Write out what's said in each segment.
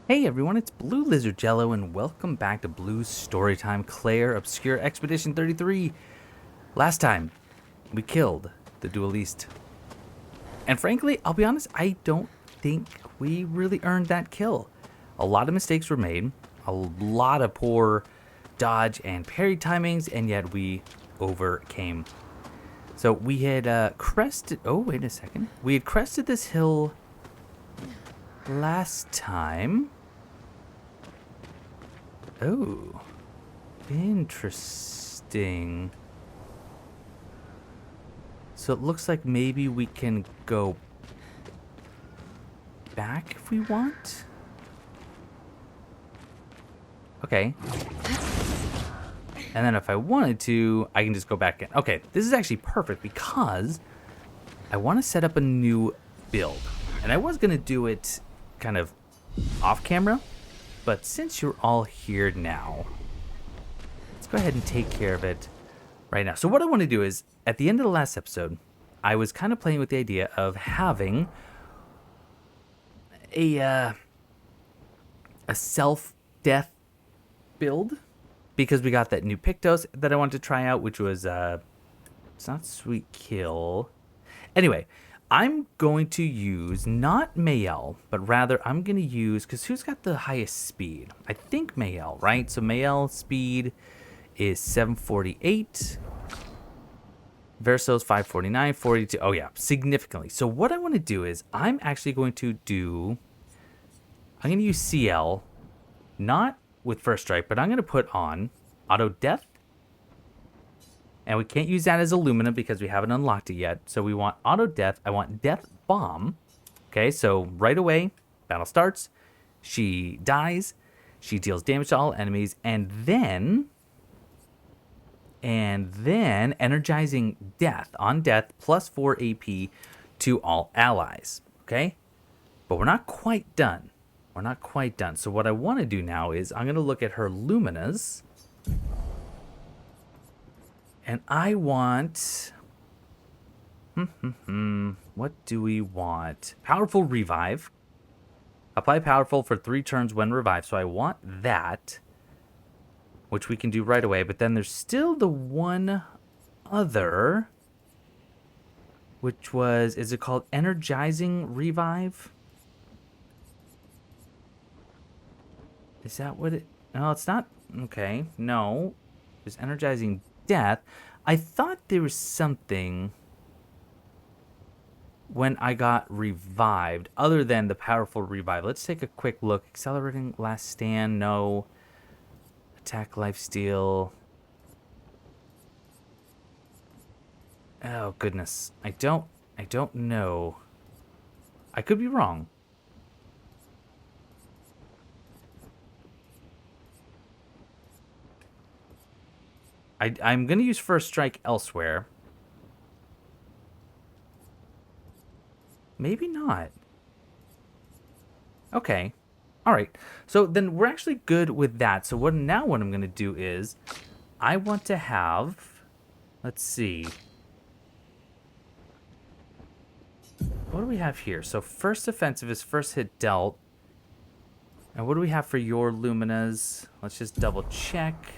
Hey everyone, it's BlueLizardJello and welcome back to Blue's Storytime Clair Obscur Expedition 33. Last time, we killed the dueliste. And frankly, I'll be honest, I don't think we really earned that kill. A lot of mistakes were made, a lot of poor dodge and parry timings, and yet we overcame. So we had crested... Oh, wait a second. We had crested this hill last time. Oh, interesting. So it looks like maybe we can go back if we want. Okay. And then if I wanted to, I can just go back in. Okay, this is actually perfect because I want to set up a new build. And I was going to do it kind of off camera. But since you're all here now, let's go ahead and take care of it right now. So what I want to do is, at the end of the last episode, I was kind of playing with the idea of having a self-death build. Because we got that new Pictos that I wanted to try out, which was, it's not Sweet Kill. Anyway, I'm going to use not Maelle, but rather I'm going to use, because who's got the highest speed? I think Maelle, right? So Maelle's speed is 748. Verso's 549, 42. Oh yeah, significantly. So what I want to do is I'm actually going to use CL, not with first strike, but I'm going to put on auto death. And we can't use that as Illumina because we haven't unlocked it yet. So we want auto death. I want death bomb. Okay, so right away, battle starts. She dies. She deals damage to all enemies. And then energizing death on death plus 4 AP to all allies. Okay, but we're not quite done. We're not quite done. So what I want to do now is I'm going to look at her Luminas. And I want... what do we want? Powerful Revive. Apply Powerful for 3 turns when revived. So I want that, which we can do right away. But then there's still the one other, which was... Is it called Energizing Revive? Is that what it... No, it's not. Okay, no. It's Energizing Death. I thought there was something when I got revived other than the powerful revive. Let's take a quick look. Accelerating Last Stand, no. Attack Lifesteal. Oh goodness. I don't know. I could be wrong. I'm going to use First Strike elsewhere. Maybe not. Okay. All right. So then we're actually good with that. So what I'm going to do is I want to have... Let's see. What do we have here? So first offensive is first hit dealt. And what do we have for your Luminas? Let's just double check.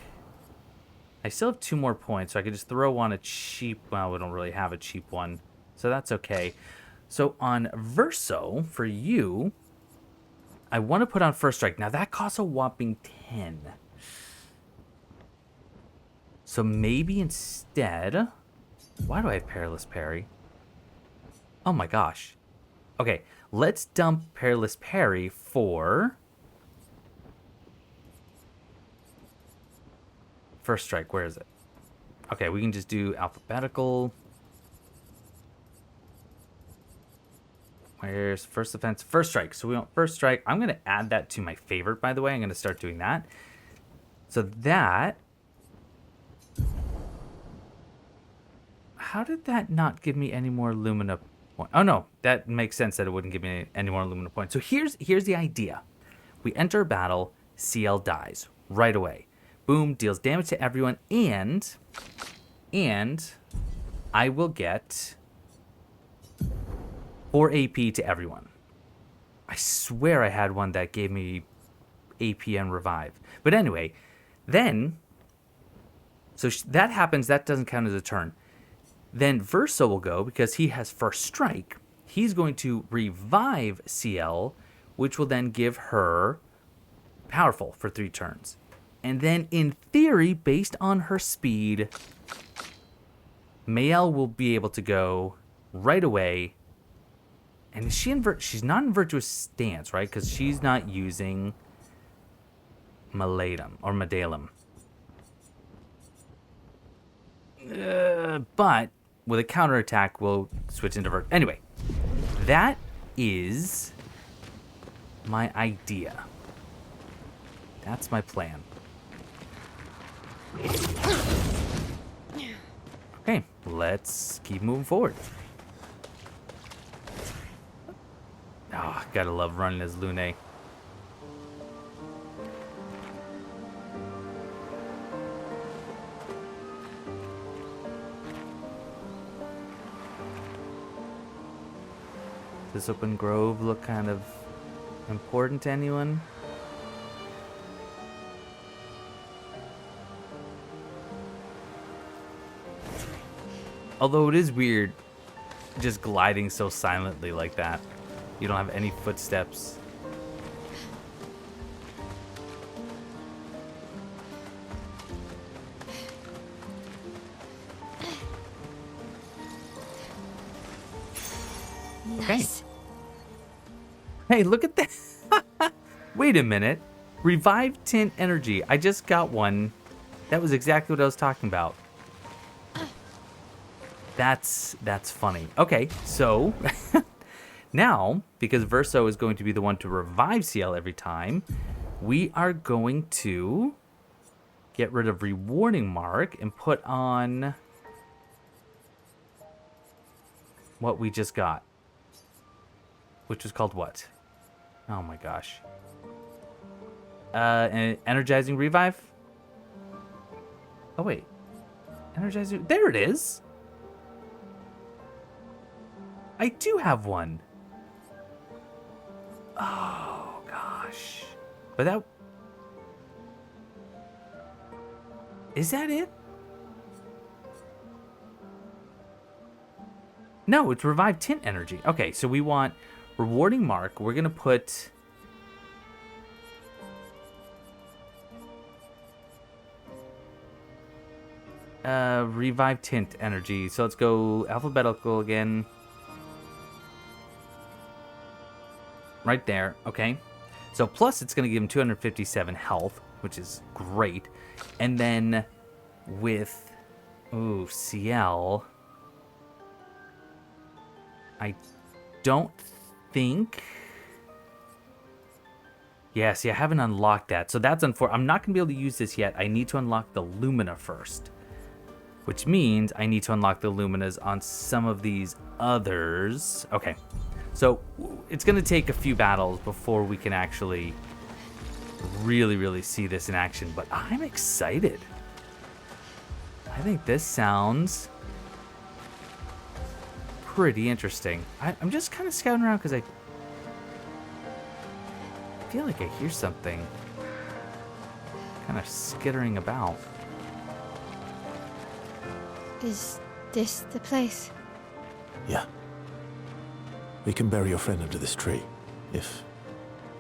I still have 2 more points, so I could just throw on a cheap... Well, we don't really have a cheap one, so that's okay. So on Verso, for you, I want to put on First Strike. Now, that costs a whopping 10. So maybe instead... Why do I have Perilous Parry? Oh my gosh. Okay, let's dump Perilous Parry for... First Strike, where is it? Okay, we can just do alphabetical. Where's first offense? First Strike. So we want First Strike. I'm going to add that to my favorite, by the way. I'm going to start doing that. So that... How did that not give me any more Lumina points? Oh, no. That makes sense that it wouldn't give me any more Lumina points. So here's the idea. We enter a battle. CL dies right away. Boom, deals damage to everyone, and I will get 4 AP to everyone. I swear I had one that gave me AP and revive. But anyway, then, so that happens. That doesn't count as a turn. Then Verso will go because he has first strike. He's going to revive CL, which will then give her powerful for 3 turns. And then in theory, based on her speed, Maelle will be able to go right away. And is she she's not in Virtuous Stance, right? Because she's not using Medalum. But with a counterattack, we'll switch into Vert. Anyway, that is my idea. That's my plan. Okay, let's keep moving forward. Oh, gotta love running as Lune. Does Open Grove look kind of important to anyone? Although it is weird just gliding so silently like that. You don't have any footsteps. Nice. Okay. Hey, look at that. Wait a minute. Revive Tint Energy. I just got one. That was exactly what I was talking about. That's funny. Okay, so now, because Verso is going to be the one to revive CL every time, we are going to get rid of Rewarding Mark and put on what we just got. Which was called what? Oh my gosh. An Energizing Revive? Oh wait. Energizing... There it is! I do have one. Oh, gosh. But that... Is that it? No, it's Revive Tint Energy. Okay, so we want Rewarding Mark. We're going to put... Revive Tint Energy. So let's go alphabetical again. Right there, okay. So plus it's going to give him 257 health, which is great. And then with, CL, I don't think... Yeah, see, I haven't unlocked that. So that's unfortunate. I'm not going to be able to use this yet. I need to unlock the Lumina first. Which means I need to unlock the Luminas on some of these others. Okay. So it's going to take a few battles before we can actually really see this in action. But I'm excited. I think this sounds pretty interesting. I'm just kind of scouting around because I feel like I hear something kind of skittering about. Is this the place? Yeah. We can bury your friend under this tree, if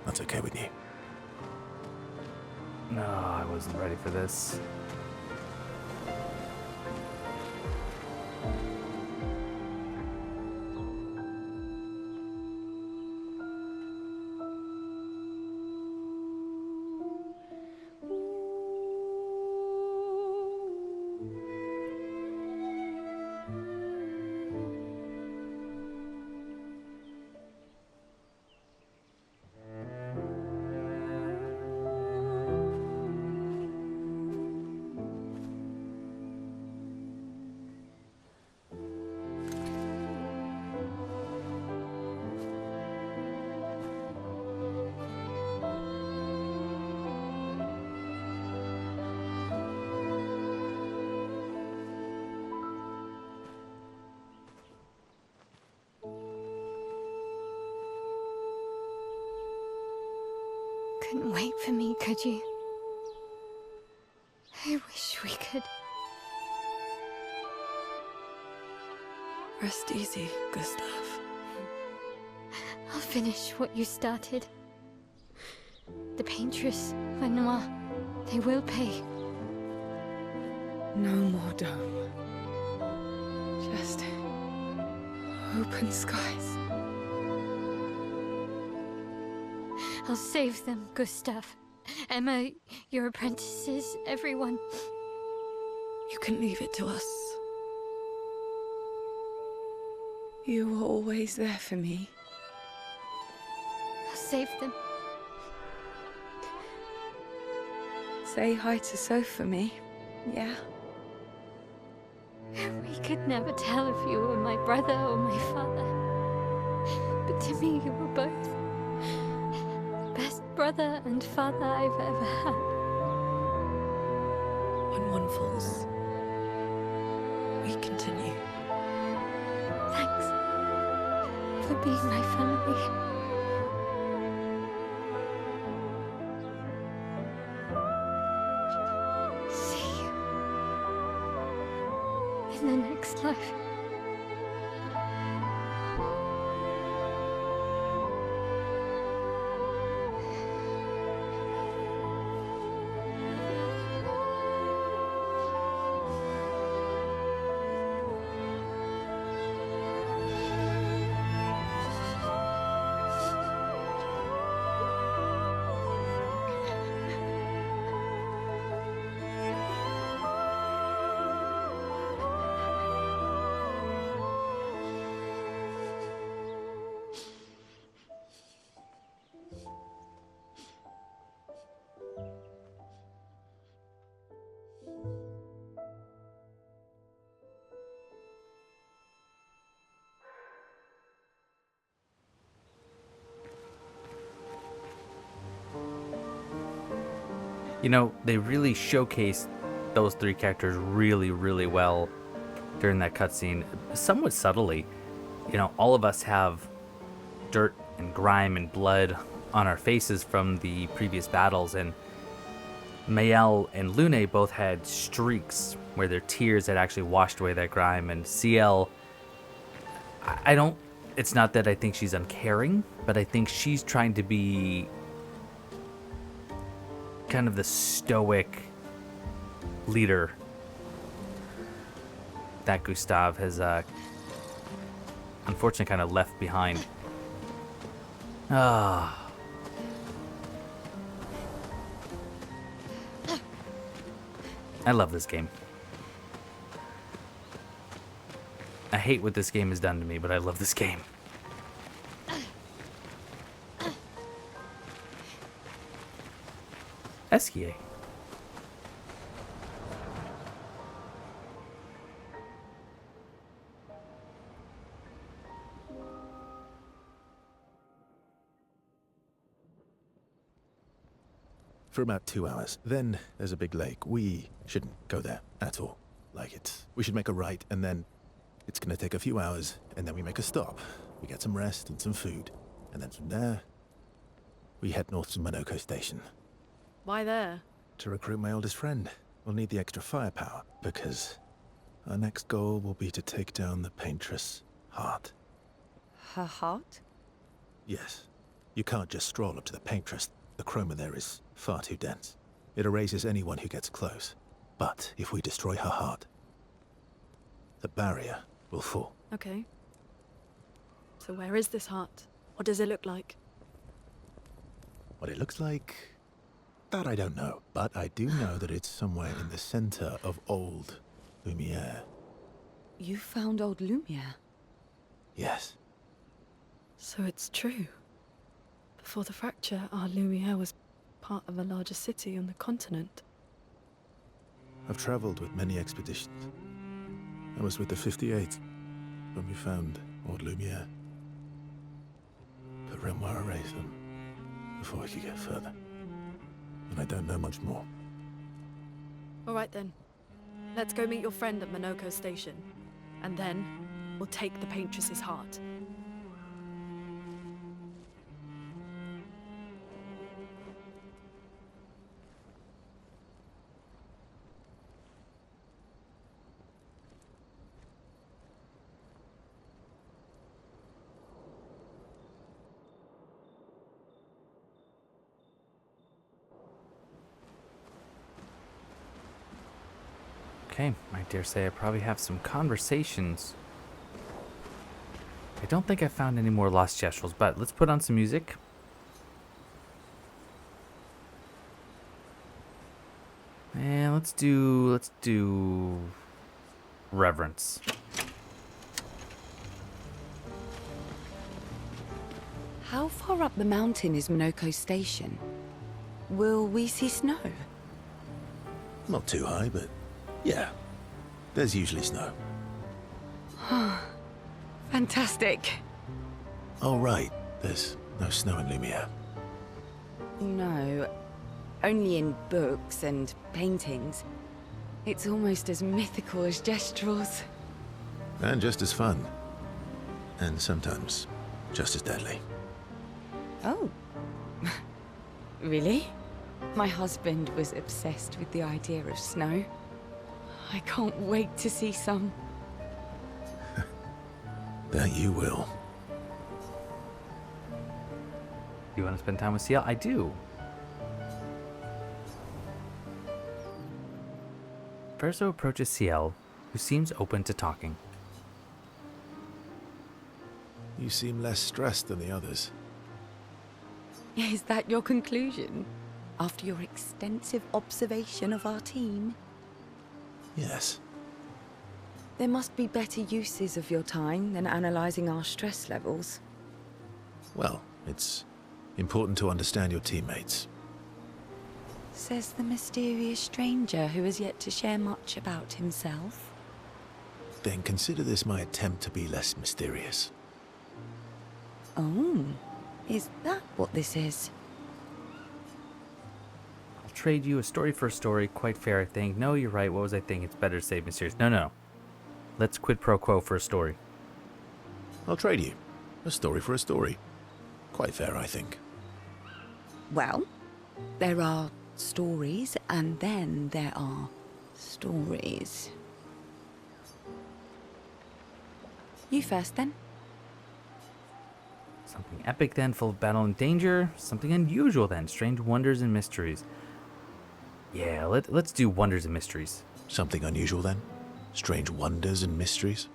that's okay with you. No, I wasn't ready for this. couldn't wait for me, could you? I wish we could. Rest easy, Gustave. I'll finish what you started. The Paintress, Renoir, they will pay. No more dome. Just open skies. I'll save them, Gustave. Emma, your apprentices, everyone. You can leave it to us. You were always there for me. I'll save them. Say hi to Soph for me, yeah? We could never tell if you were my brother or my father. But to me, you were both. The best brother and father I've ever had. When one falls, we continue. Thanks for being my family. See you in the next life. You know, they really showcased those three characters really, really well during that cutscene, somewhat subtly. You know, all of us have dirt and grime and blood on our faces from the previous battles, and Maelle and Lune both had streaks where their tears had actually washed away that grime, and CL, I don't, it's not that I think she's uncaring, but I think she's trying to be kind of the stoic leader that Gustave has unfortunately kind of left behind. I love this game. I hate what this game has done to me, but I love this game. Esquier. For about 2 hours. Then there's a big lake. We shouldn't go there at all. We should make a right, and then it's gonna take a few hours, and then we make a stop. We get some rest and some food. And then from there, we head north to Monoko Station. Why there? To recruit my oldest friend. We'll need the extra firepower, because our next goal will be to take down the Paintress' heart. Her heart? Yes. You can't just stroll up to the Paintress. The chroma there is far too dense. It erases anyone who gets close. But if we destroy her heart, the barrier will fall. Okay. So where is this heart? What does it look like? What it looks like, that I don't know. But I do know that it's somewhere in the center of old Lumière. You found old Lumière? Yes. So it's true. Before the fracture, our Lumière was part of a larger city on the continent. I've traveled with many expeditions. I was with the 58th when we found old Lumière. But Renoir erased them before we could get further. And I don't know much more. All right then. Let's go meet your friend at Monoko Station. And then, we'll take the Paintress's heart. Okay, I dare say I probably have some conversations. I don't think I found any more lost gestrels, but let's put on some music. And let's do Reverence. How far up the mountain is Minoko Station? Will we see snow? Not too high, but yeah, there's usually snow. Fantastic. Oh, right, there's no snow in Lumière. No, only in books and paintings. It's almost as mythical as Gestrels. And just as fun. And sometimes just as deadly. Oh. Really? My husband was obsessed with the idea of snow. I can't wait to see some. That you will. You want to spend time with CL? I do. Verso approaches CL, who seems open to talking. You seem less stressed than the others. Is that your conclusion? After your extensive observation of our team? Yes. There must be better uses of your time than analyzing our stress levels. Well, it's important to understand your teammates. Says the mysterious stranger who has yet to share much about himself. Then consider this my attempt to be less mysterious. Oh, is that what this is? I'll trade you a story for a story. Quite fair, I think. No, you're right. What was I thinking? It's better to say mysterious. No. Let's quid pro quo for a story. I'll trade you. A story for a story. Quite fair, I think. Well, there are stories, and then there are stories. You first, then. Something epic then, full of battle and danger. Something unusual then, strange wonders and mysteries. Yeah, let's do wonders and mysteries. Something unusual then? Strange wonders and mysteries?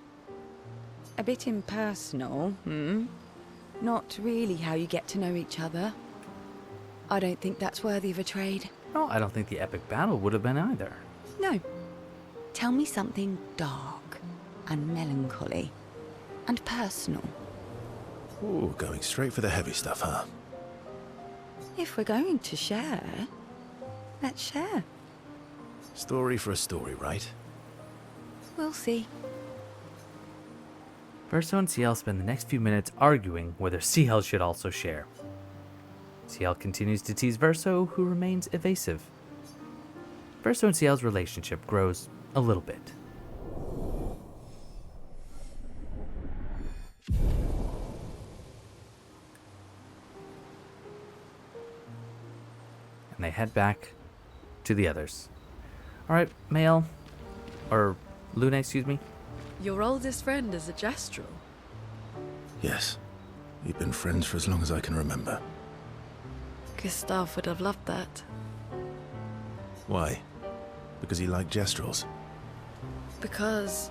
A bit impersonal, hmm? Not really how you get to know each other. I don't think that's worthy of a trade. No, I don't think the epic battle would have been either. No. Tell me something dark and melancholy and personal. Ooh, going straight for the heavy stuff, huh? If we're going to share, let's share. Story for a story, right? We'll see. Verso and CL spend the next few minutes arguing whether CL should also share. CL continues to tease Verso, who remains evasive. Verso and CL's relationship grows a little bit. And they head back to the others. Alright, Maelle, or Luna, excuse me. Your oldest friend is a Gestral. Yes. We've been friends for as long as I can remember. Gustave would have loved that. Why? Because he liked Gestrels? Because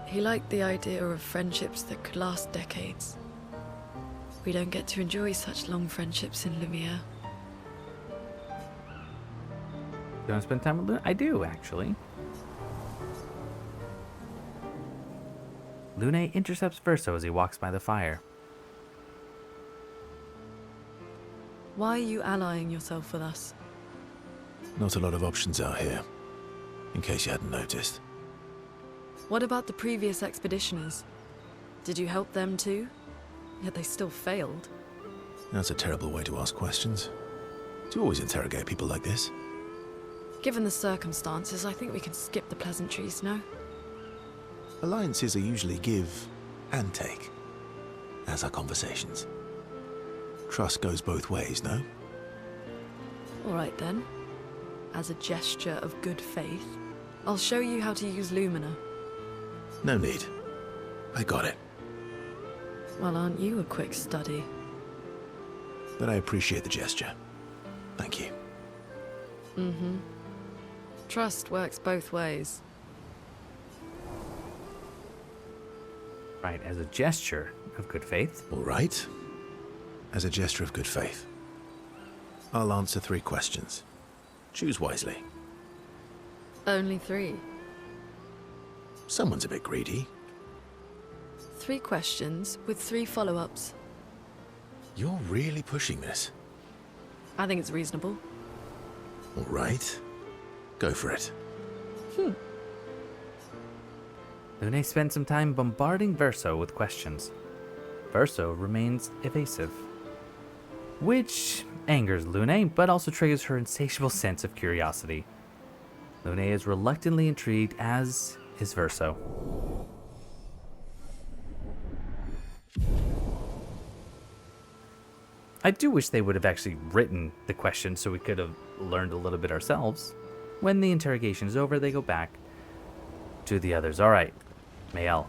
he liked the idea of friendships that could last decades. We don't get to enjoy such long friendships in Lumière. You want to spend time with Luna? I do, actually. Lune intercepts Verso as he walks by the fire. Why are you allying yourself with us? Not a lot of options out here, in case you hadn't noticed. What about the previous expeditioners? Did you help them too? Yet they still failed. That's a terrible way to ask questions. Do you always interrogate people like this? Given the circumstances, I think we can skip the pleasantries, no? Alliances are usually give and take, as are conversations. Trust goes both ways, no? All right then. As a gesture of good faith, I'll show you how to use Lumina. No need. I got it. Well, aren't you a quick study? But I appreciate the gesture. Thank you. Mm-hmm. Trust works both ways. Right, as a gesture of good faith. All right. As a gesture of good faith, I'll answer 3 questions. Choose wisely. Only 3. Someone's a bit greedy. 3 questions with 3 follow-ups. You're really pushing this. I think it's reasonable. All right. Go for it. Lune spends some time bombarding Verso with questions. Verso remains evasive, which angers Lune, but also triggers her insatiable sense of curiosity. Lune is reluctantly intrigued, as is Verso. I do wish they would have actually written the question so we could have learned a little bit ourselves. When the interrogation is over, they go back to the others. All right, Maelle.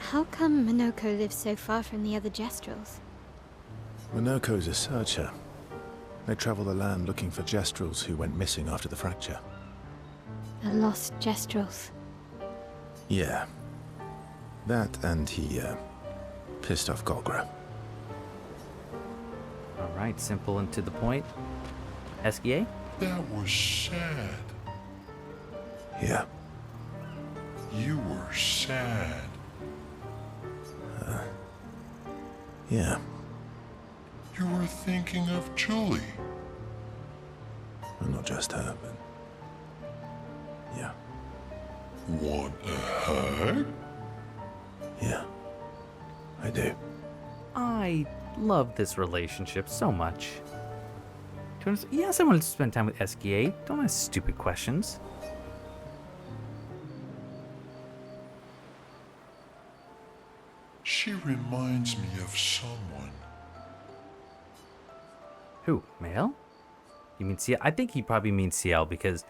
How come Minoko lives so far from the other Jestrels? Minoko's a searcher. They travel the land looking for Jestrels who went missing after the fracture. The lost Jestrels. Yeah. That and he, pissed off Golgra. All right, simple and to the point. Esquier? That was sad. Yeah. You were sad. Yeah. You were thinking of Julie. Well, not just her, but... yeah. Want a hug? Yeah. I do. I love this relationship so much. Yes, I want to spend time with Esquier. Don't ask stupid questions. She reminds me of someone. Who? Maelle? You mean CL? I think he probably means CL because,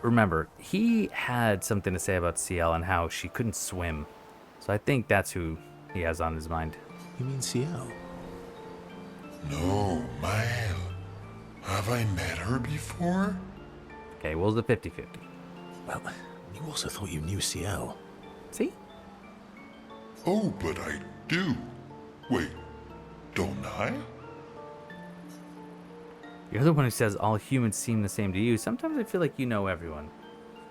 remember, he had something to say about CL and how she couldn't swim. So I think that's who he has on his mind. You mean CL? No, Maelle. Have I met her before? Okay, well, it's a 50-50. Well, you also thought you knew CL. See? Oh, but I do. Wait, don't I? You're the one who says all humans seem the same to you. Sometimes I feel like you know everyone.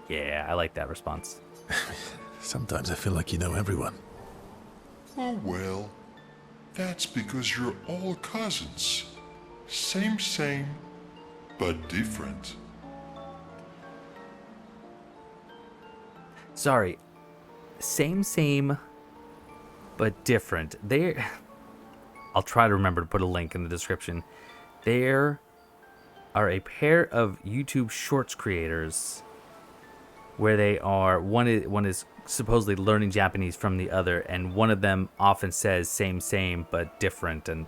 Yeah, I like that response. Sometimes I feel like you know everyone. Oh, well. That's because you're all cousins. Same, but different. Sorry. Same, but different. I'll try to remember to put a link in the description. There are a pair of YouTube Shorts creators where they are, one is supposedly learning Japanese from the other, and one of them often says same, but different, and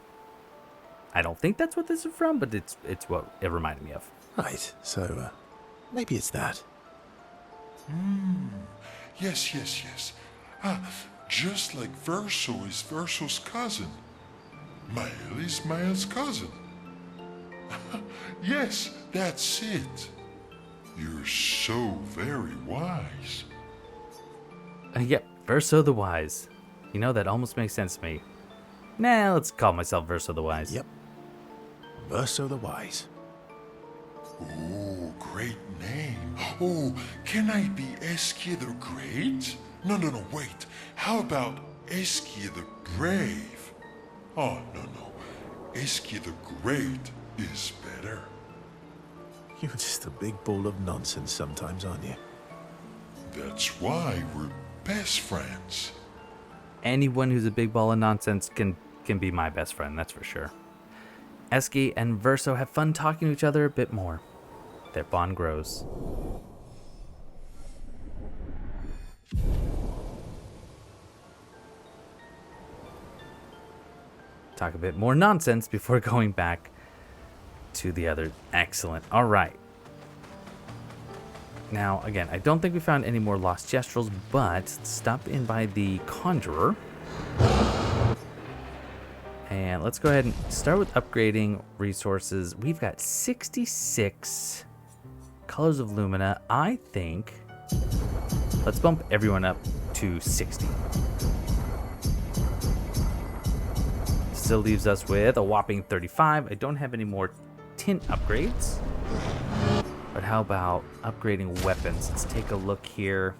I don't think that's what this is from, but it's what it reminded me of. Right, so, maybe it's that. Yes. Just like Verso is Verso's cousin. Maelle is Maelle's cousin. Yes, that's it. You're so very wise. Yep, Verso the Wise. You know, that almost makes sense to me. Nah, let's call myself Verso the Wise. Yep. Verso the Wise. Oh, great name. Oh, can I be Esquier the Great? No, wait. How about Esquier the Brave? Oh, no. Esquier the Great is better. You're just a big ball of nonsense sometimes, aren't you? That's why we're best friends. Anyone who's a big ball of nonsense can be my best friend, that's for sure. Esky and Verso have fun talking to each other a bit more. Their bond grows. Talk a bit more nonsense before going back to the other. Excellent. All right. Now, again, I don't think we found any more lost Jestrels, but stop in by the Conjurer. And let's go ahead and start with upgrading resources. We've got 66 Colors of Lumina, I think... Let's bump everyone up to 60. Still leaves us with a whopping 35. I don't have any more tint upgrades. But how about upgrading weapons? Let's take a look here.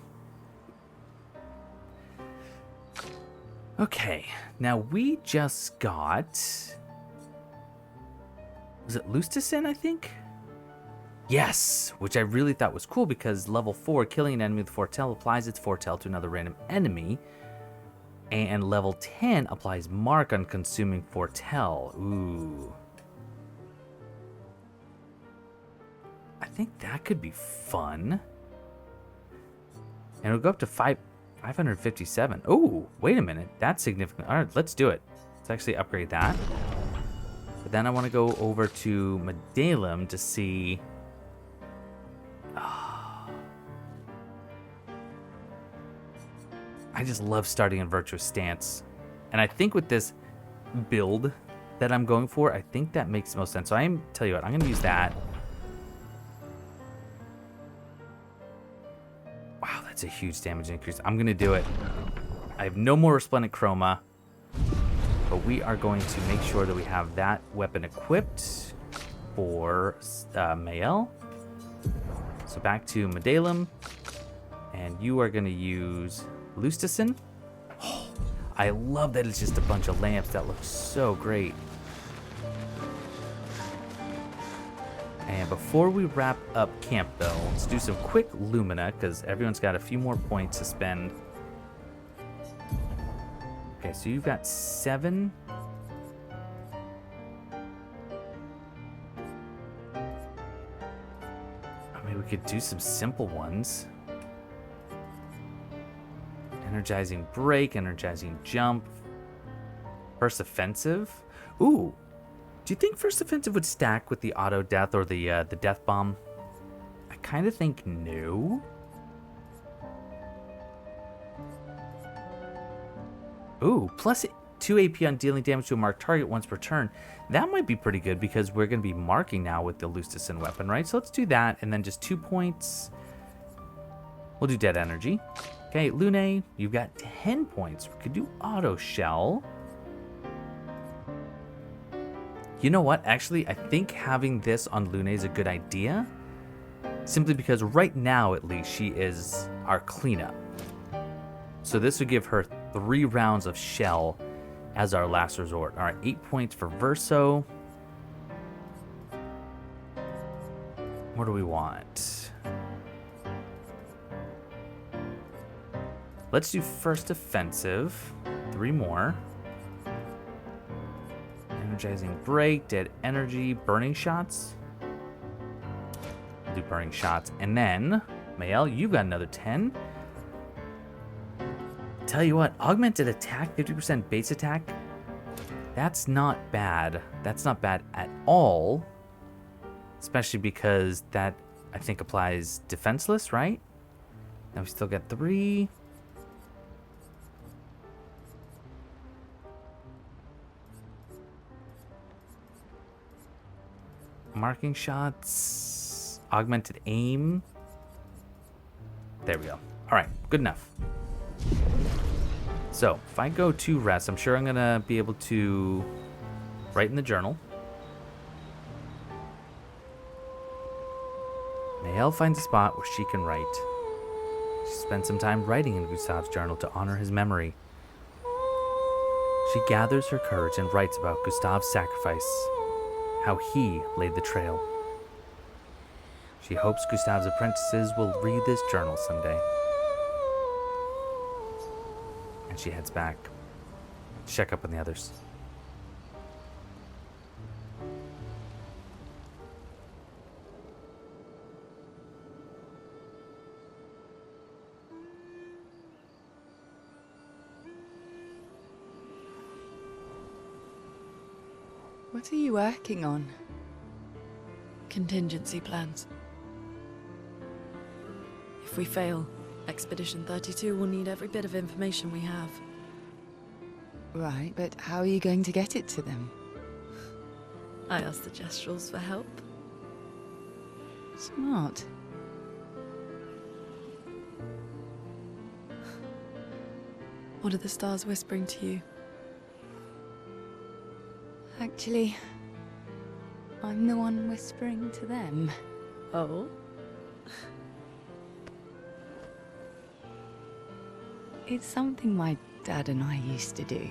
Okay, now we just got... Was it Lustisin, I think? Yes, which I really thought was cool because level 4, killing an enemy with Foretell applies its Foretell to another random enemy. And level 10 applies Mark on consuming Foretell. Ooh. I think that could be fun. And it'll go up to 557. Oh, wait a minute. That's significant. All right, let's do it. Let's actually upgrade that. But then I want to go over to Medalum to see... I just love starting in Virtuous Stance. And I think with this build that I'm going for, I think that makes the most sense. So tell you what, I'm going to use that. Wow, that's a huge damage increase. I'm going to do it. I have no more Resplendent Chroma. But we are going to make sure that we have that weapon equipped for Maelle. So back to Medalum. And you are going to use... Lustisin. Oh, I love that it's just a bunch of lamps. That looks so great. And before we wrap up camp, though, let's do some quick Lumina, because everyone's got a few more points to spend. Okay, so you've got 7. I mean, we could do some simple ones. Energizing break, energizing jump. First offensive. Ooh, do you think first offensive would stack with the auto death or the death bomb? I kind of think no. Ooh, plus 2 AP on dealing damage to a marked target once per turn. That might be pretty good because we're going to be marking now with the Lustisin weapon, right? So let's do that, and then just 2 points. We'll do dead energy. Okay, Lune, you've got 10 points. We could do auto shell. You know what? Actually, I think having this on Lune is a good idea. Simply because right now, at least, she is our cleanup. So this would give her 3 rounds of shell as our last resort. All right, 8 points for Verso. What do we want? Let's do first offensive. 3 more. Energizing break, dead energy, burning shots. We'll do burning shots. And then, Maelle, you got another 10. Tell you what, augmented attack, 50% base attack. That's not bad. That's not bad at all. Especially because that, I think, applies defenseless, right? Now we still get 3. Marking shots, augmented aim. There we go. All right, good enough. So if I go to rest, I'm sure I'm gonna be able to write in the journal. Maelle finds a spot where she can write. She spends some time writing in Gustave's journal to honor his memory. She gathers her courage and writes about Gustave's sacrifice, how he laid the trail. She hopes Gustave's apprentices will read this journal someday. And she heads back to check up on the others. What are you working on? Contingency plans. If we fail, Expedition 32 will need every bit of information we have. Right, but how are you going to get it to them? I asked the Gestrals for help. Smart. What are the stars whispering to you? Actually, I'm the one whispering to them. Oh? It's something my dad and I used to do.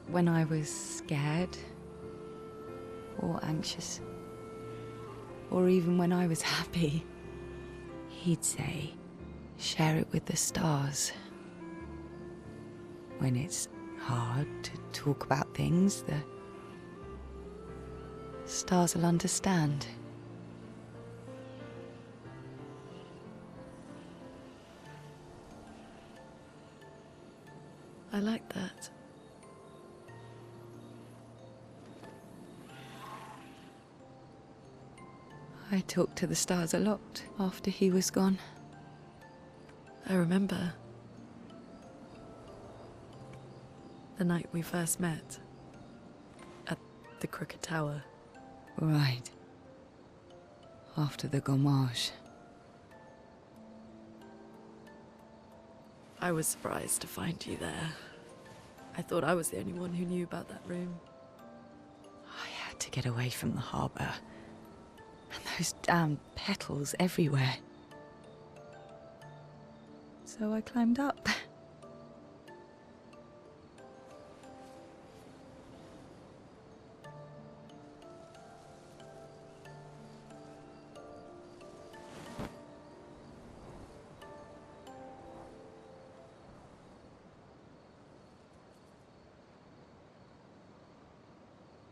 When I was scared, or anxious, or even when I was happy, he'd say, share it with the stars. When it's hard to talk about things, the stars will understand. I like that. I talked to the stars a lot after he was gone. I remember the night we first met at the Crooked Tower. Right. After the gommage. I was surprised to find you there. I thought I was the only one who knew about that room. I had to get away from the harbour. And those damn petals everywhere. So I climbed up.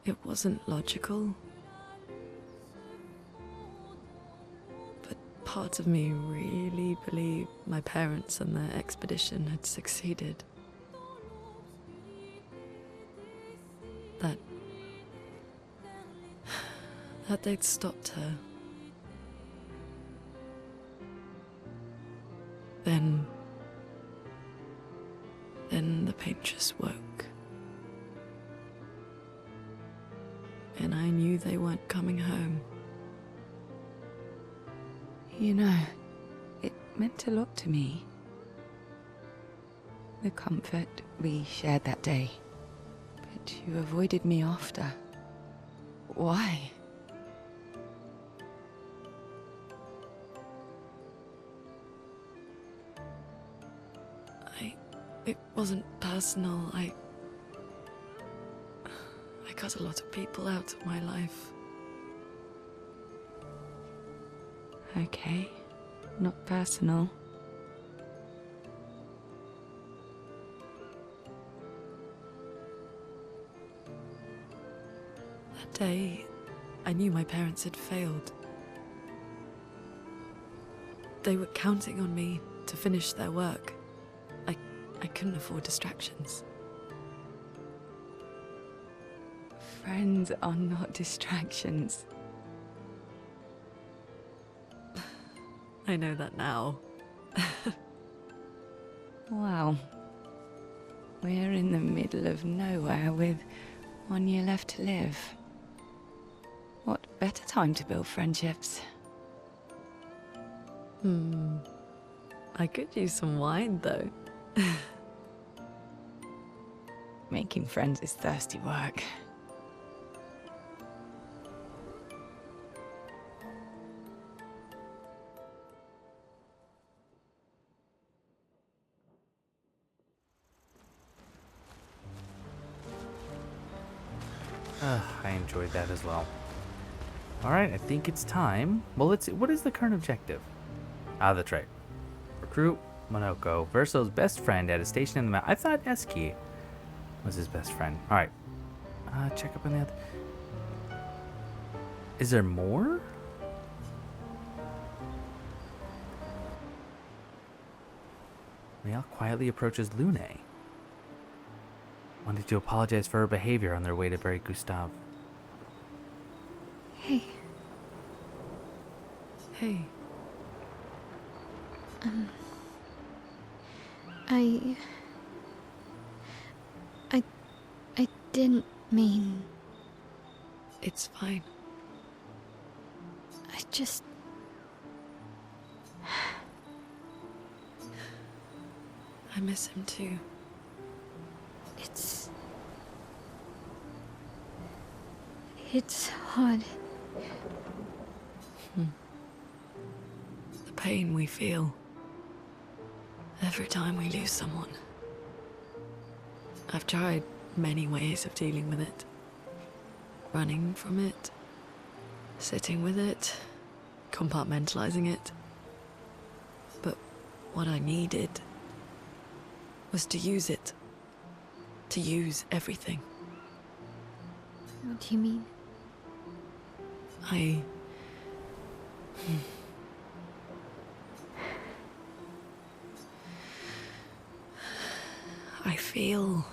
It wasn't logical. But part of me really believed my parents and their expedition had succeeded. That they'd stopped her. Then the Paintress woke. And I knew they weren't coming home. You know, it meant a lot to me. The comfort we shared that day. But you avoided me after. Why? It wasn't personal. I cut a lot of people out of my life. Okay, not personal. That day, I knew my parents had failed. They were counting on me to finish their work. I couldn't afford distractions. Friends are not distractions. I know that now. Wow. We're in the middle of nowhere with 1 year left to live. What better time to build friendships? I could use some wine, though. Making friends is thirsty work. I enjoyed that as well. Alright, I think it's time. Well, let's see. What is the current objective? Ah, that's right. Recruit Monoko, Verso's best friend at a station in the mountain. I thought Eski was his best friend. Alright. Check up on the other. Is there more? Maelle quietly approaches Lune. Wanted to apologize for her behavior on their way to bury Gustave. Hey, Hey, I didn't mean. it's fine. I just. I miss him too. It's hard. The pain we feel every time we lose someone. I've tried many ways of dealing with it. Running from it, sitting with it, compartmentalizing it. But what I needed was to use it. To use everything. What do you mean? I feel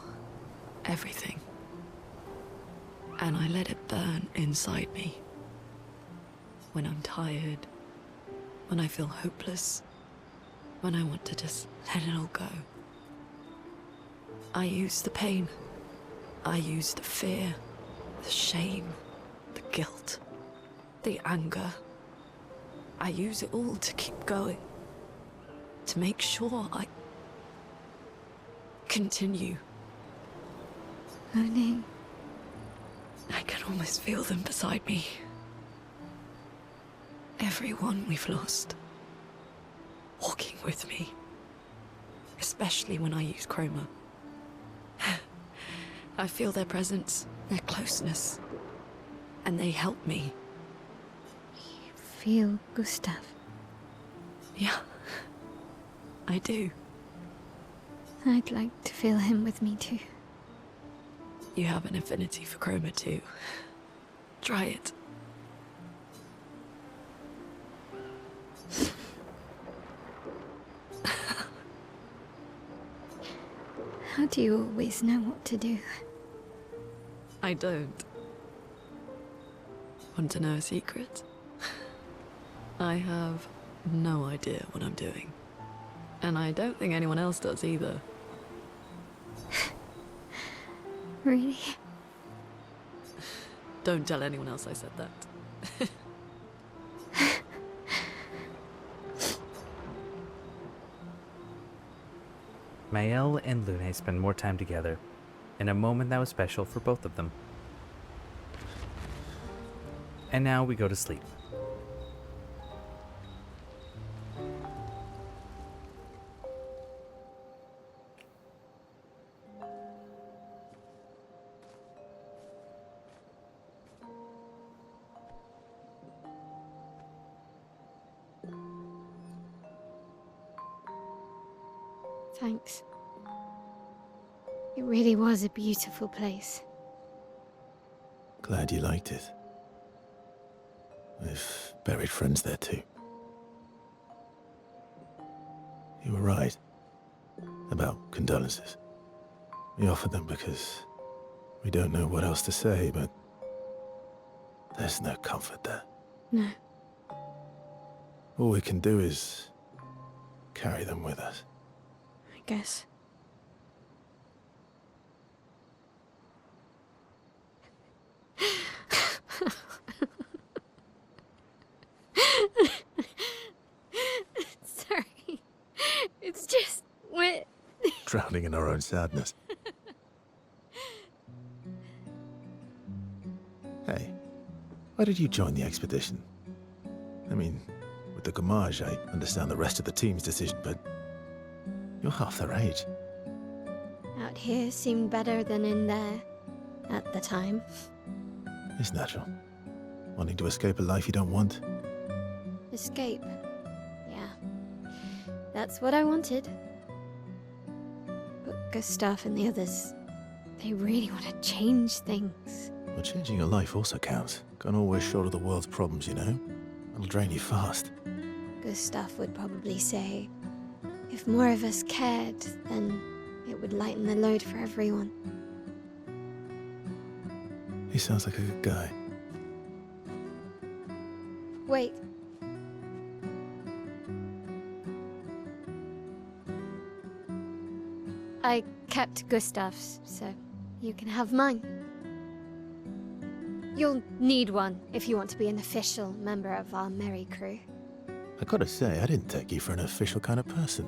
everything. And I let it burn inside me. When I'm tired, when I feel hopeless, when I want to just let it all go. I use the pain. I use the fear, the shame, the guilt, the anger. I use it all to keep going. To make sure I continue. Moaning. I can almost feel them beside me. Everyone we've lost. Walking with me. Especially when I use chroma. I feel their presence, their closeness. And they help me. You feel Gustave? Yeah, I do. I'd like to feel him with me too. You have an affinity for chroma too. Try it. How do you always know what to do? I don't. Want to know a secret? I have no idea what I'm doing. And I don't think anyone else does either. Really? Don't tell anyone else I said that. Maelle and Lune spend more time together, in a moment that was special for both of them. And now we go to sleep. Thanks. It really was a beautiful place. Glad you liked it. We've buried friends there too. You were right about condolences. We offered them because we don't know what else to say, but there's no comfort there. No. All we can do is carry them with us. I guess. Sorry. It's just wet. Drowning in our own sadness. Hey, why did you join the expedition? I mean, with the Gommage, I understand the rest of the team's decision, but you're half their age. Out here seemed better than in there. At the time. It's natural. Wanting to escape a life you don't want. Escape. Yeah. That's what I wanted. But Gustave and the others, they really want to change things. Well, changing your life also counts. Can't always shoulder the world's problems, you know? It'll drain you fast. Gustave would probably say, if more of us cared, then it would lighten the load for everyone. He sounds like a good guy. Wait. I kept Gustave's, so you can have mine. You'll need one if you want to be an official member of our merry crew. I gotta say, I didn't take you for an official kind of person.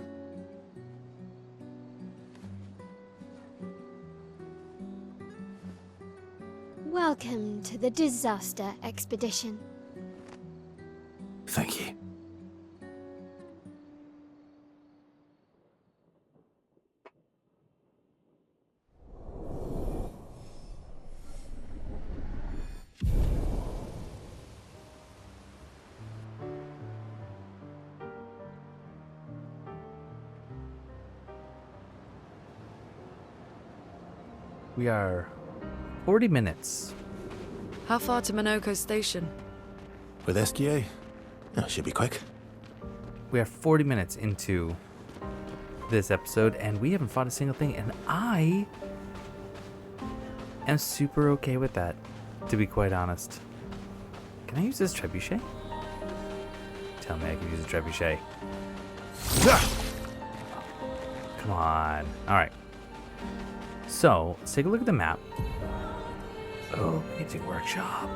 Welcome to the disaster expedition. Thank you. We are 40 minutes. How far to Minoko Station? With SGA? Oh, should be quick. We are 40 minutes into this episode, and we haven't fought a single thing, and I am super okay with that, to be quite honest. Can I use this trebuchet? Tell me I can use a trebuchet. Come on. Alright. So, let's take a look at the map. Oh, painting workshop.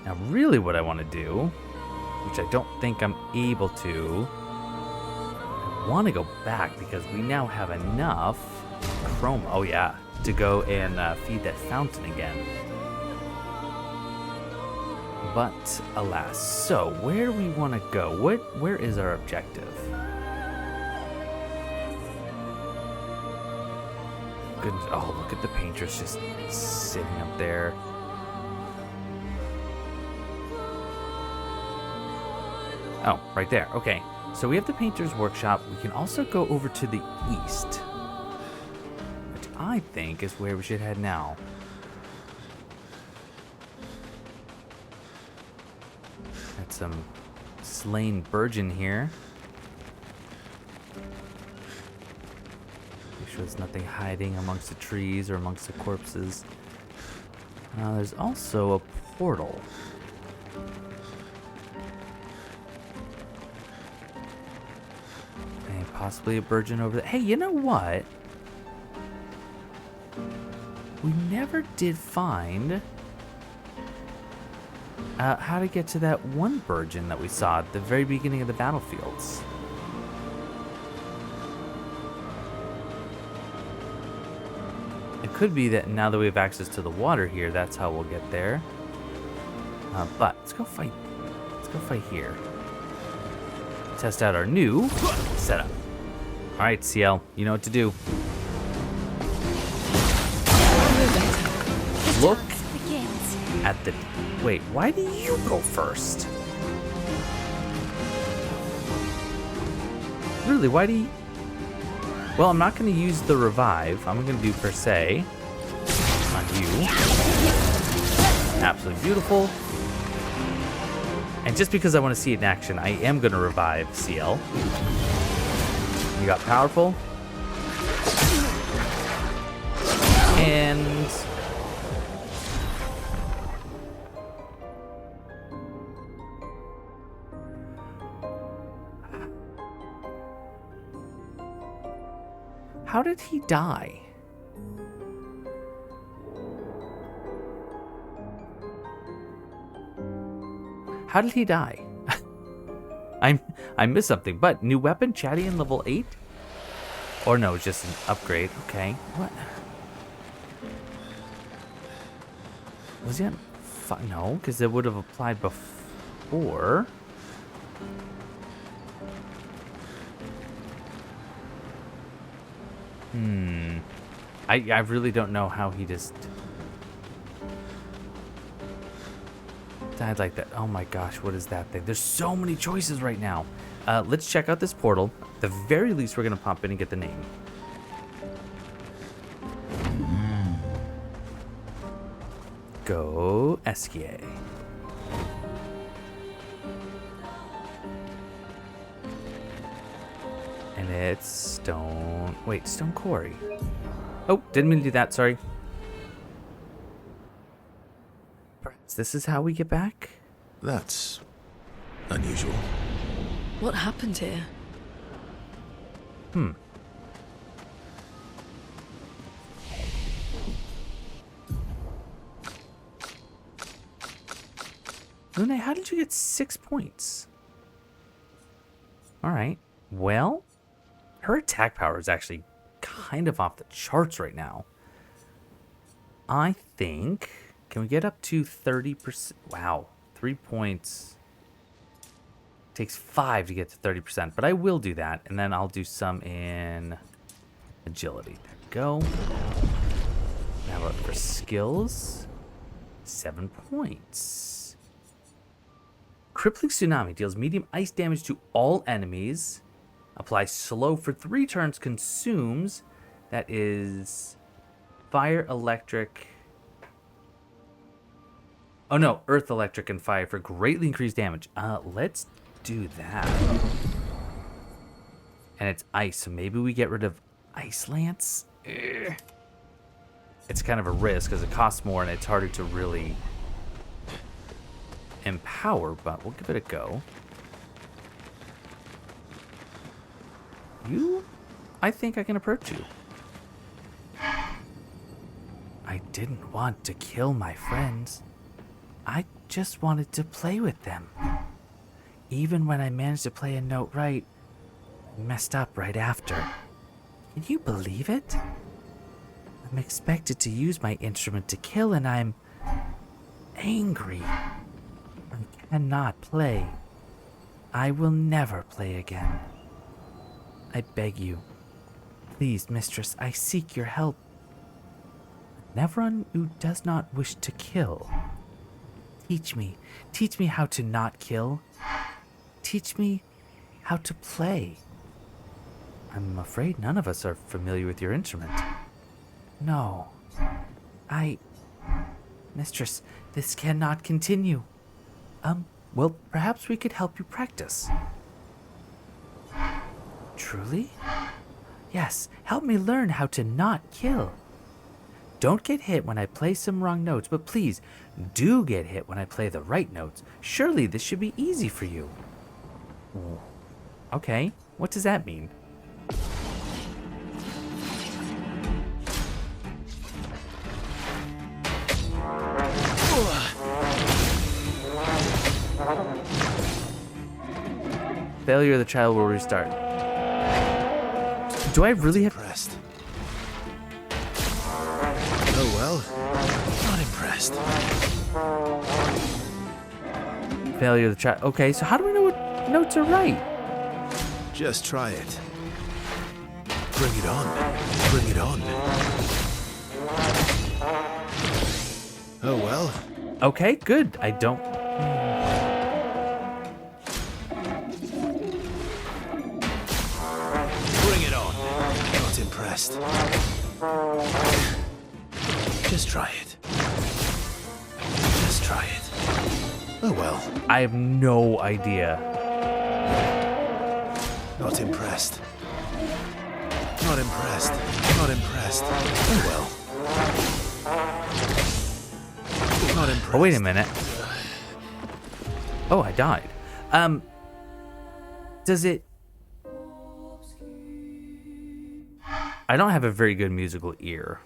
Now, really what I want to do, which I don't think I'm able to, I want to go back because we now have enough chrome, oh yeah, to go and feed that fountain again. But, alas, so where do we want to go? Where is our objective? Goodness, oh, look at the Paintress just sitting up there. Oh, right there. Okay. So we have the Painter's Workshop. We can also go over to the east, which I think is where we should head now. Got some slain Burgeon here. Make sure there's nothing hiding amongst the trees or amongst the corpses. There's also a portal. And possibly a Burgeon over there. Hey, you know what? We never did find how to get to that one Burgeon that we saw at the very beginning of the battlefields. It could be that now that we have access to the water here, that's how we'll get there. But let's go fight. Let's go fight here. Test out our new setup. All right, CL, you know what to do. Look at the. Wait, why do you go first? Really, why do you? Well, I'm not going to use the revive. I'm going to do per se on you. Absolutely beautiful. And just because I want to see it in action, I am going to revive CL. You got powerful. And how did he die? How did he die? I missed something, but new weapon, Chatty in level 8? Or no, it's just an upgrade. Okay, what? Was he on? No, because it would have applied before. I really don't know how he just died like that. Oh my gosh, what is that thing? There's so many choices right now. Let's check out this portal. At the very least, we're gonna pop in and get the name. Go Esquier. And it's Stone. Wait, Stone Quarry. Oh, didn't mean to do that. Sorry. Perhaps this is how we get back? That's unusual. What happened here? Lune, how did you get 6 points? Alright. Well, her attack power is actually kind of off the charts right now. I think... Can we get up to 30%? Wow. 3 points. Takes 5 to get to 30%. But I will do that. And then I'll do some in agility. There we go. Now look for skills. 7 points. Crippling Tsunami deals medium ice damage to all enemies. Applies slow for 3 turns. Consumes. That is fire, electric. Oh no, earth, electric, and fire for greatly increased damage. Let's do that. And it's ice, so maybe we get rid of Ice Lance. Ugh. It's kind of a risk because it costs more and it's harder to really empower, but we'll give it a go. I think I can approach you. I didn't want to kill my friends. I just wanted to play with them. Even when I managed to play a note right, I messed up right after. Can you believe it? I'm expected to use my instrument to kill and I'm angry. I cannot play. I will never play again. I beg you. Please, mistress, I seek your help. Never one who does not wish to kill. Teach me how to not kill. Teach me how to play. I'm afraid none of us are familiar with your instrument. No. Mistress, this cannot continue. Well, perhaps we could help you practice. Truly? Yes, help me learn how to not kill. Don't get hit when I play some wrong notes, but please, do get hit when I play the right notes. Surely this should be easy for you. Okay, what does that mean? Failure of the child will restart. Do I really have... Impressed. Oh well, not impressed. Failure of the child. Okay, so how do we know what notes are right? Just try it. Bring it on. Bring it on. Oh well. Okay, good. I don't... Bring it on. Not impressed. Just try it. Just try it. Oh well. I have no idea. Not impressed. Not impressed. Not impressed. Oh well. Not impressed. Oh, wait a minute. Oh, I died. Does it... I don't have a very good musical ear.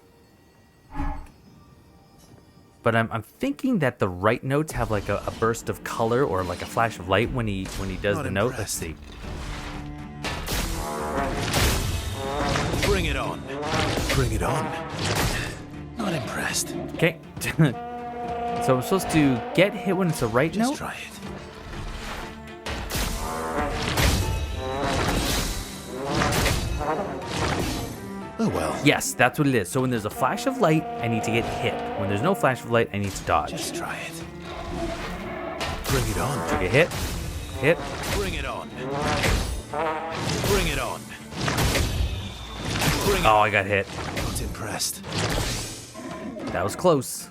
But I'm thinking that the right notes have like a burst of color or like a flash of light when he does Not the note. impressed. Let's see. Bring it on. Bring it on. Not impressed. Okay. So I'm supposed to get hit when it's a right Just note? try it. Oh well. Yes, that's what it is. So when there's a flash of light, I need to get hit. When there's no flash of light, I need to dodge. Just try it. Bring it on. Okay, hit. Hit. Bring it on. Bring it on. Bring it Oh, I got hit. Not impressed. That was close.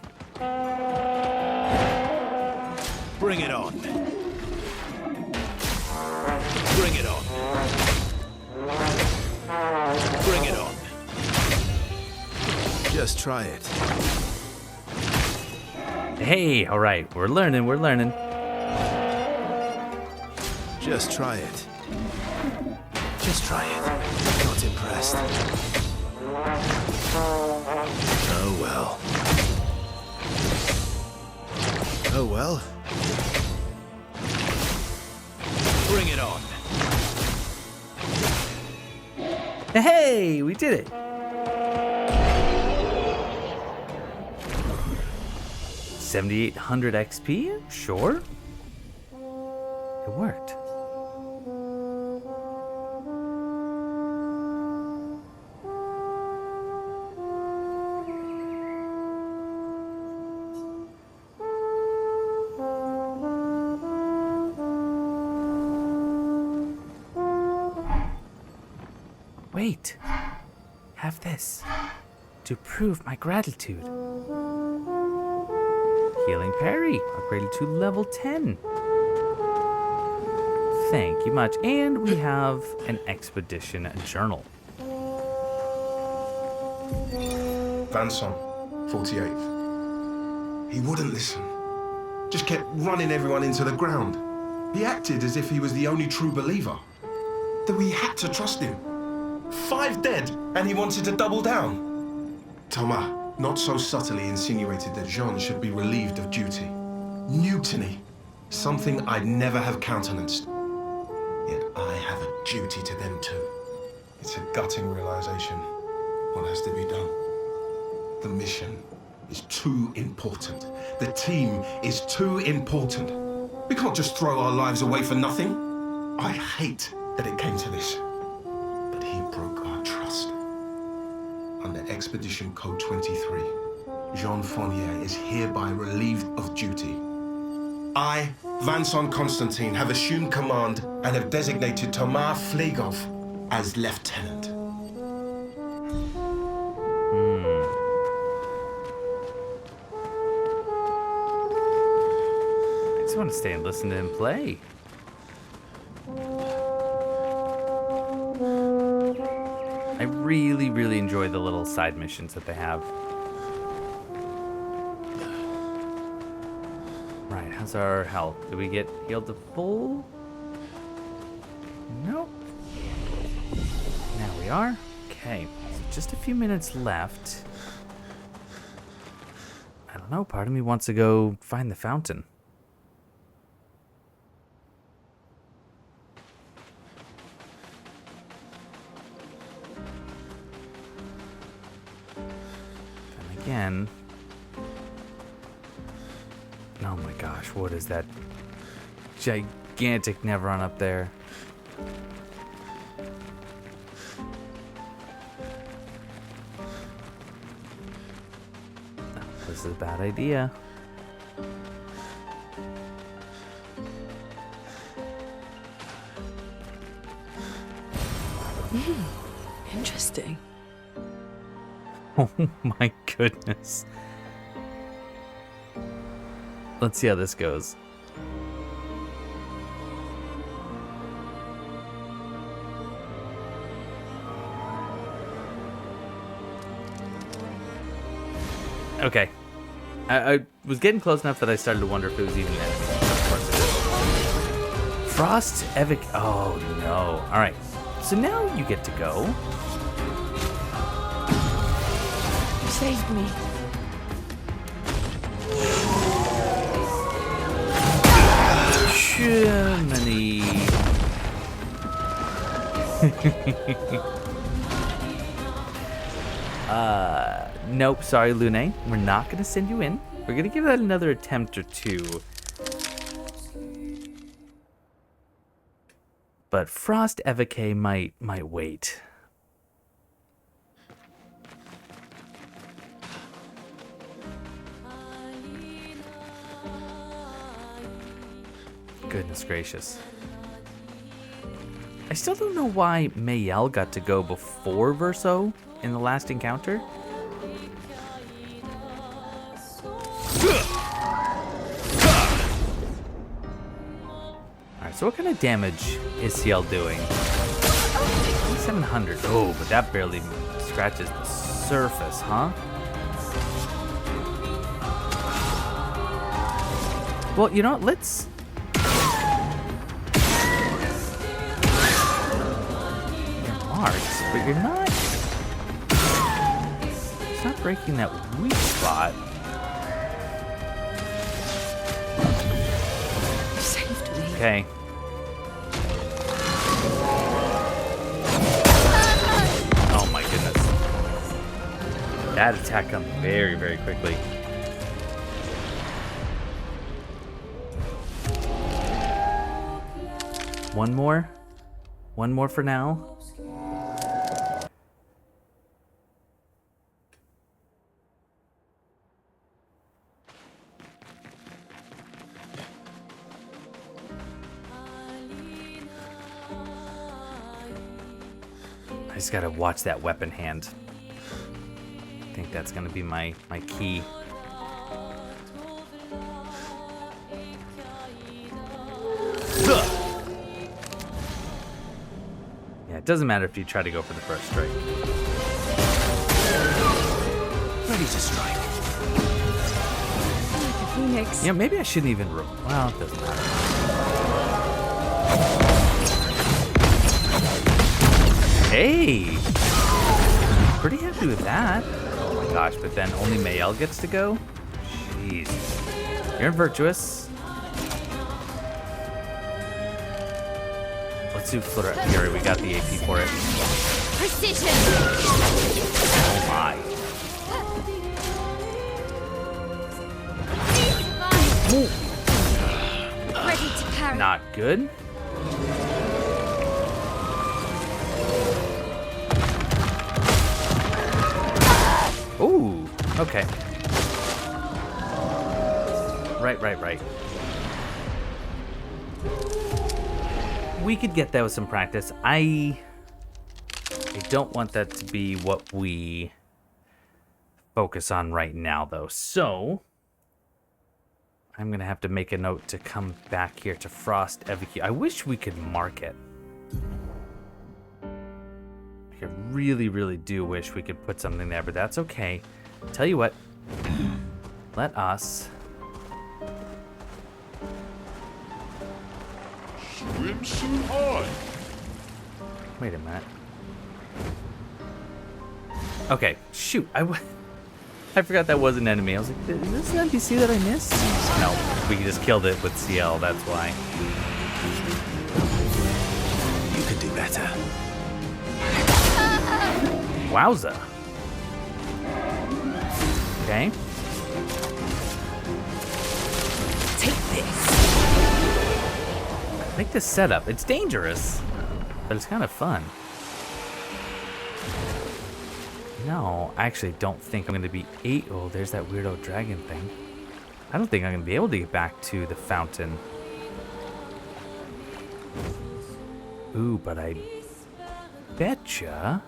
Bring it on. Bring it on. Bring it on. Just try it. Hey, all right. We're learning. We're learning. Just try it. Just try it. Not impressed. Oh well. Oh well. Bring it on. Hey, we did it. 7,800 XP? Sure. It worked. Wait. Have this. To prove my gratitude. Healing parry. Upgraded to level 10. Thank you much. And we have an expedition journal. Vanson, 48th. He wouldn't listen. Just kept running everyone into the ground. He acted as if he was the only true believer. That we had to trust him. 5 dead, and he wanted to double down. Thomas, not so subtly, insinuated that Jean should be relieved of duty. Mutiny. Something I'd never have countenanced. Yet I have a duty to them too. It's a gutting realization. What has to be done? The mission is too important. The team is too important. We can't just throw our lives away for nothing. I hate that it came to this. But he broke our trust. Under Expedition Code 23, Jean Fournier is hereby relieved of duty. I, Vanson Constantine, have assumed command and have designated Thomas Flegov as lieutenant. I just want to stay and listen to him play. I really, really enjoy the little side missions that they have. Right, how's our health? Did we get healed to full? Nope. Now we are. Okay, so just a few minutes left. I don't know, part of me wants to go find the fountain. Again. Oh my gosh, what is that gigantic Nevron up there? Oh, this is a bad idea. Interesting. Oh my goodness. Let's see how this goes. Okay. I was getting close enough that I started to wonder if it was even enemies. Of course it is. Frost Evic. Oh no. Alright. So now you get to go. You saved me. Germany. Nope, sorry, Lune. We're not gonna send you in. We're gonna give that another attempt or two. But Frost Evoque might wait. Goodness gracious. I still don't know why Maelle got to go before Verso in the last encounter. Alright, so what kind of damage is CL doing? 700. Oh, but that barely scratches the surface, huh? Well, you know what? Let's... But you're not. It's not breaking that weak spot. You saved me. Okay. Oh my goodness. That attack comes very, very quickly. One more. One more for now. I just gotta watch that weapon hand. I think that's gonna be my key. Yeah, it doesn't matter if you try to go for the first strike. Ready to strike. Like a phoenix. Yeah, maybe I shouldn't even well, it doesn't matter. Hey! Pretty happy with that. Oh my gosh, but then only Maelle gets to go? Jeez. You're virtuous. Let's do Flutter Fury. We got the AP for it. Precision. Oh my. Ready to carry. Not good. Ooh, okay. Right. We could get that with some practice. I don't want that to be what we focus on right now, though. So I'm gonna have to make a note to come back here to Frost Evacue. I wish we could mark it. I really do wish we could put something there, but that's okay. Tell you what, let us Swim soon high. wait a minute. Okay, shoot, I forgot that was an enemy. I was like, is this an NPC that I missed? No, we just killed it with CL, that's why. You can do better. Wowza. Okay. Take this. I like this setup. It's dangerous, but it's kind of fun. No, I actually don't think I'm going to be oh, there's that weirdo dragon thing. I don't think I'm going to be able to get back to the fountain. Ooh, but I betcha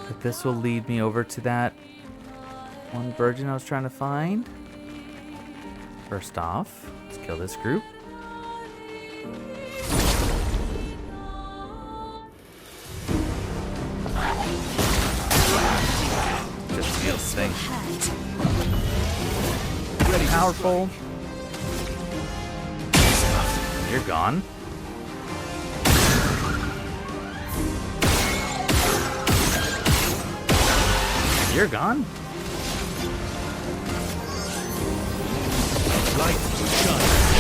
that this will lead me over to that one virgin I was trying to find. First off, let's kill this group. Just this thing. Pretty powerful. You're gone. You're gone.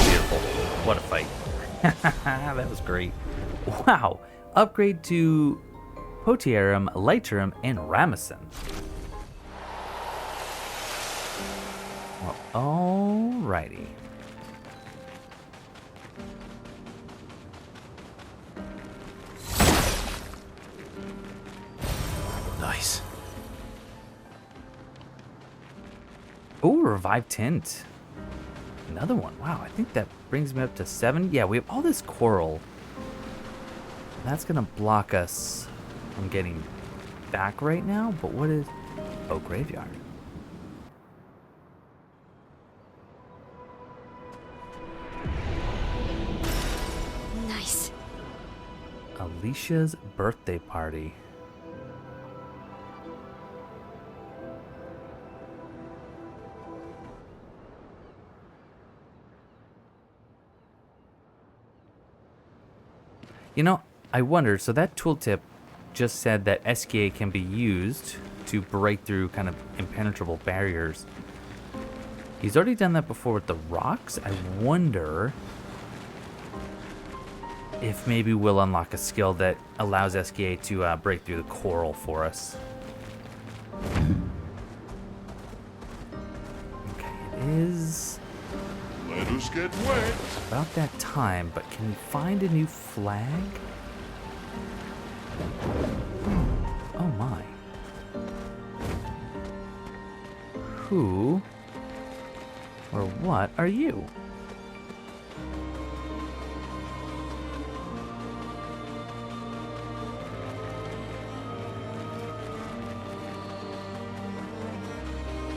Beautiful. What a fight. That was great. Wow. Upgrade to Potiarum, Lightrum, and Ramison. Well, alrighty. Nice. Ooh, Revive Tint. Another one. Wow, I think that brings me up to 7. Yeah, we have all this coral. That's going to block us from getting back right now. But what is... Oh, Graveyard. Nice. Alicia's birthday party. You know, I wondered, so that tooltip just said that SKA can be used to break through kind of impenetrable barriers. He's already done that before with the rocks. I wonder if maybe we'll unlock a skill that allows SKA to break through the coral for us. Okay, it is... Let clothes get wet. About that time, but can we find a new flag? Oh my. Who or what are you?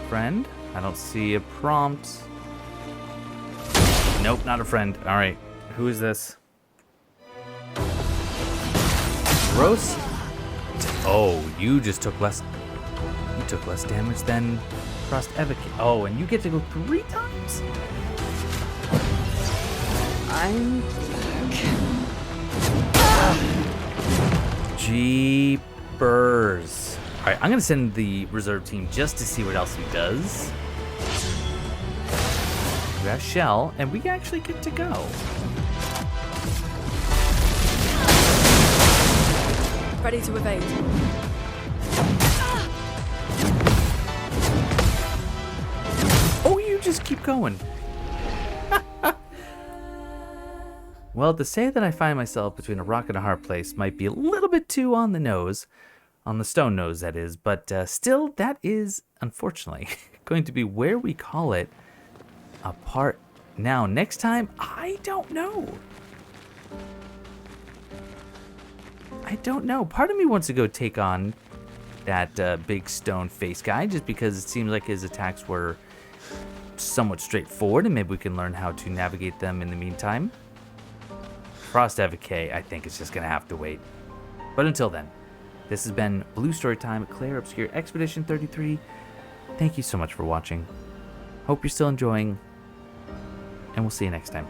Friend? I don't see a prompt. Nope, not a friend. All right, who is this? Gross. Oh, you just took less. You took less damage than Frost Evoc. Oh, and you get to go 3 times? I'm back. Jeepers. All right, I'm going to send the reserve team just to see what else he does. We got Shell, and we actually get to go. Ready to evade. Oh, you just keep going. Well, to say that I find myself between a rock and a hard place might be a little bit too on the nose. On the stone nose, that is. But still, that is, unfortunately, going to be where we call it a part. Now, next time, I don't know. I don't know. Part of me wants to go take on that big stone face guy just because it seems like his attacks were somewhat straightforward and maybe we can learn how to navigate them in the meantime. Frost Evoc, I think it's just going to have to wait. But until then, this has been Blue Storytime, Clair Obscur Expedition 33. Thank you so much for watching. Hope you're still enjoying, and we'll see you next time.